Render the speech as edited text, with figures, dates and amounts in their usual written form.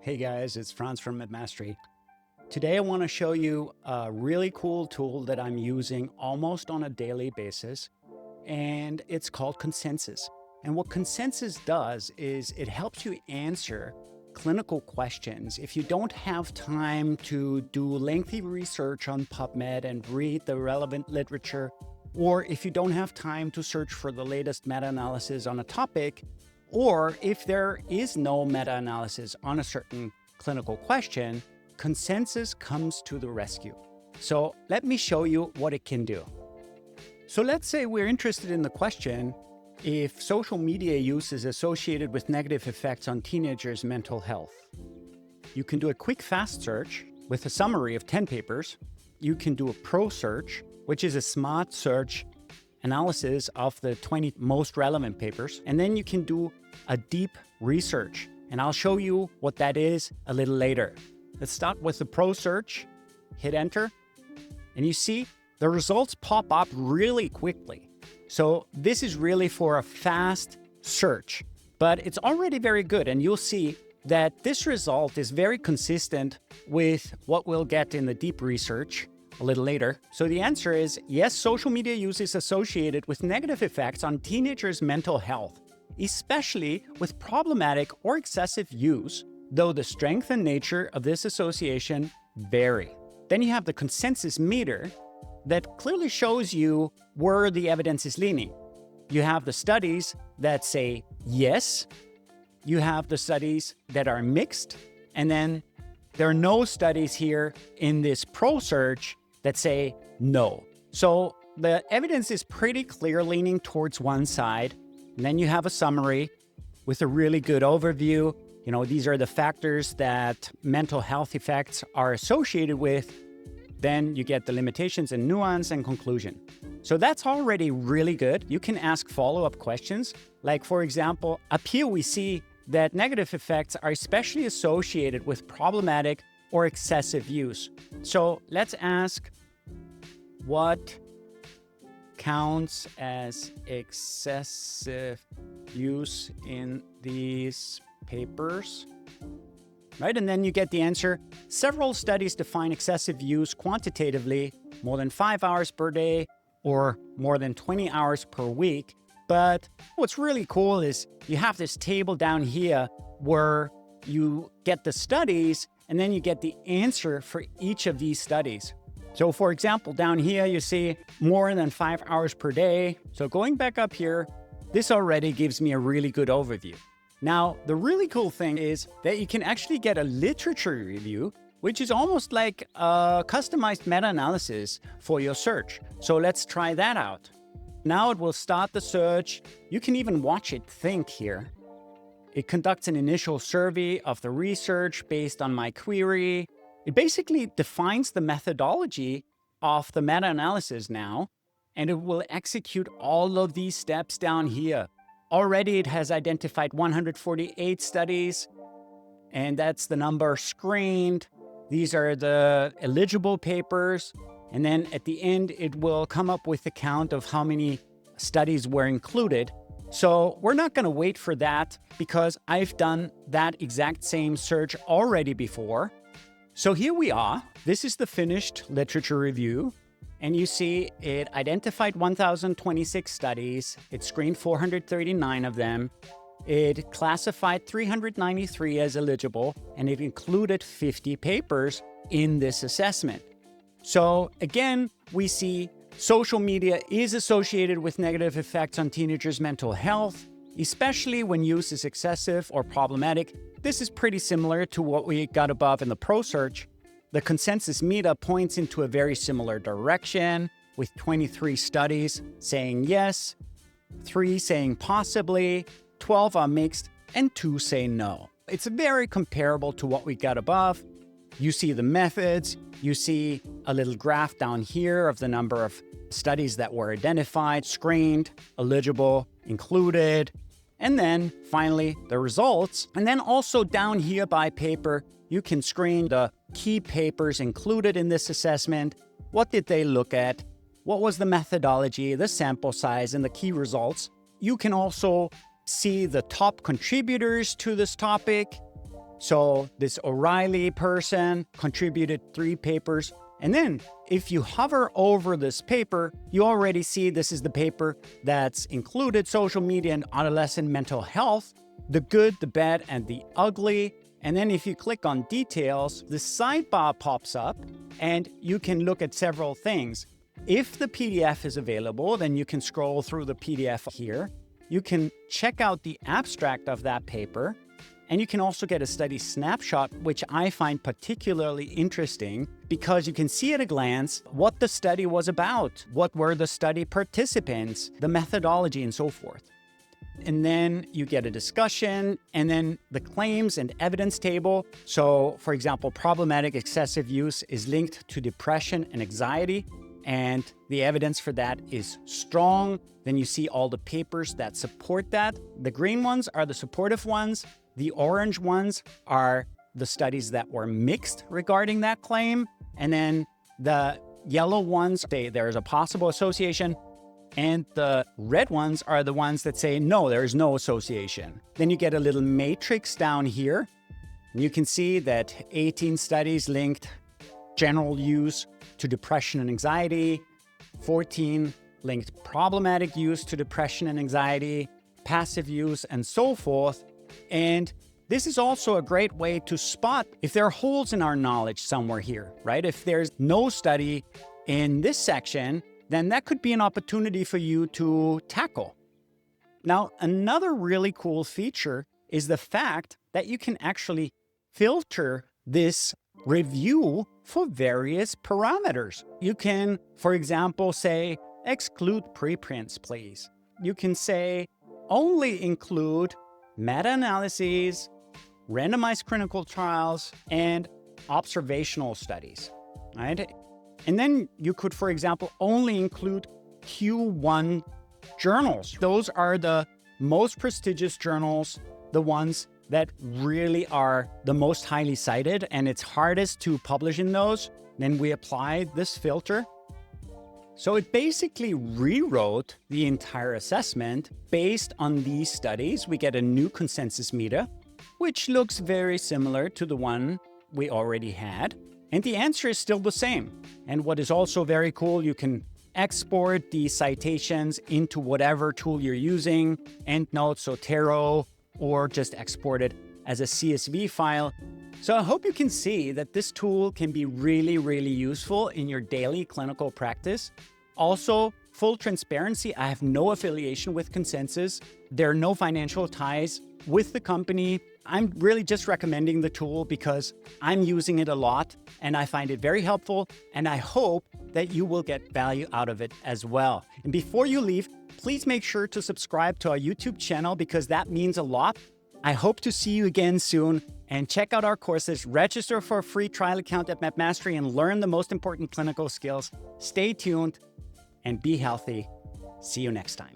Hey guys, it's Franz from Medmastery. Today I want to show you a really cool tool that I'm using almost on a daily basis, and it's called Consensus. And what Consensus does is it helps you answer clinical questions. If you don't have time to do lengthy research on PubMed and read the relevant literature, or if you don't have time to search for the latest meta-analysis on a topic, or if there is no meta-analysis on a certain clinical question, Consensus comes to the rescue. So let me show you what it can do. So let's say we're interested in the question if social media use is associated with negative effects on teenagers' mental health. You can do a quick fast search with a summary of 10 papers. You can do a pro search, which is a smart search analysis of the 20 most relevant papers. And then you can do a deep research. And I'll show you what that is a little later. Let's start with the pro search, hit enter, and you see the results pop up really quickly. So this is really for a fast search, but it's already very good. And you'll see that this result is very consistent with what we'll get in the deep research a little later. So the answer is yes, social media use is associated with negative effects on teenagers' mental health, especially with problematic or excessive use, though the strength and nature of this association vary. Then you have the consensus meter that clearly shows you where the evidence is leaning. You have the studies that say yes, you have the studies that are mixed, and then there are no studies here in this pro search that say no. So the evidence is pretty clear leaning towards one side. And then you have a summary with a really good overview. You know, these are the factors that mental health effects are associated with. Then you get the limitations and nuance and conclusion. So that's already really good. You can ask follow-up questions. Like, for example, up here we see that negative effects are especially associated with problematic or excessive use. So let's ask, what counts as excessive use in these papers? Right, and then you get the answer. Several studies define excessive use quantitatively, more than 5 hours per day or more than 20 hours per week. But what's really cool is you have this table down here where you get the studies and then you get the answer for each of these studies. So for example, down here you see more than 5 hours per day. So going back up here, this already gives me a really good overview. Now, the really cool thing is that you can actually get a literature review, which is almost like a customized meta-analysis for your search. So let's try that out. Now it will start the search. You can even watch it think here. It conducts an initial survey of the research based on my query. It basically defines the methodology of the meta-analysis now, and it will execute all of these steps down here. Already it has identified 148 studies, and that's the number screened. These are the eligible papers. And then at the end, it will come up with the count of how many studies were included. So we're not going to wait for that because I've done that exact same search already before. So here we are. This is the finished literature review. And you see it identified 1,026 studies. It screened 439 of them. It classified 393 as eligible, and it included 50 papers in this assessment. So again, we see social media is associated with negative effects on teenagers' mental health, especially when use is excessive or problematic. This is pretty similar to what we got above in the pro search. The consensus meta points into a very similar direction, with 23 studies saying yes, 3 saying possibly, 12 are mixed, and 2 say no. It's very comparable to what we got above. You see the methods, you see a little graph down here of the number of studies that were identified, screened, eligible, included, and then finally the results. And then also down here by paper, you can screen the key papers included in this assessment. What did they look at? What was the methodology, the sample size, and the key results? You can also see the top contributors to this topic. So this O'Reilly person contributed 3 papers. And then if you hover over this paper, you already see this is the paper that's included social media and adolescent mental health, the good, the bad, and the ugly. And then if you click on details, the sidebar pops up and you can look at several things. If the PDF is available, then you can scroll through the PDF here. You can check out the abstract of that paper. And you can also get a study snapshot, which I find particularly interesting because you can see at a glance what the study was about, what were the study participants, the methodology, and so forth. And then you get a discussion, and then the claims and evidence table. So, for example, problematic excessive use is linked to depression and anxiety, and the evidence for that is strong. Then you see all the papers that support that. The green ones are the supportive ones. The orange ones are the studies that were mixed regarding that claim. And then the yellow ones say there is a possible association. And the red ones are the ones that say, no, there is no association. Then you get a little matrix down here. And you can see that 18 studies linked general use to depression and anxiety. 14 linked problematic use to depression and anxiety, passive use, and so forth. And this is also a great way to spot if there are holes in our knowledge somewhere here, right? If there's no study in this section, then that could be an opportunity for you to tackle. Now, another really cool feature is the fact that you can actually filter this review for various parameters. You can, for example, say, exclude preprints, please. You can say, only include meta-analyses, randomized clinical trials, and observational studies, right? And then you could, for example, only include Q1 journals. Those are the most prestigious journals, the ones that really are the most highly cited, and it's hardest to publish in those. Then we apply this filter. So it basically rewrote the entire assessment based on these studies. We get a new consensus meta, which looks very similar to the one we already had. And the answer is still the same. And what is also very cool, you can export the citations into whatever tool you're using, EndNote, Zotero, or just export it as a CSV file. So I hope you can see that this tool can be really, really useful in your daily clinical practice. Also, full transparency, I have no affiliation with Consensus. There are no financial ties with the company. I'm really just recommending the tool because I'm using it a lot and I find it very helpful, and I hope that you will get value out of it as well. And before you leave, please make sure to subscribe to our YouTube channel because that means a lot. I hope to see you again soon, and check out our courses. Register for a free trial account at Medmastery and learn the most important clinical skills. Stay tuned and be healthy. See you next time.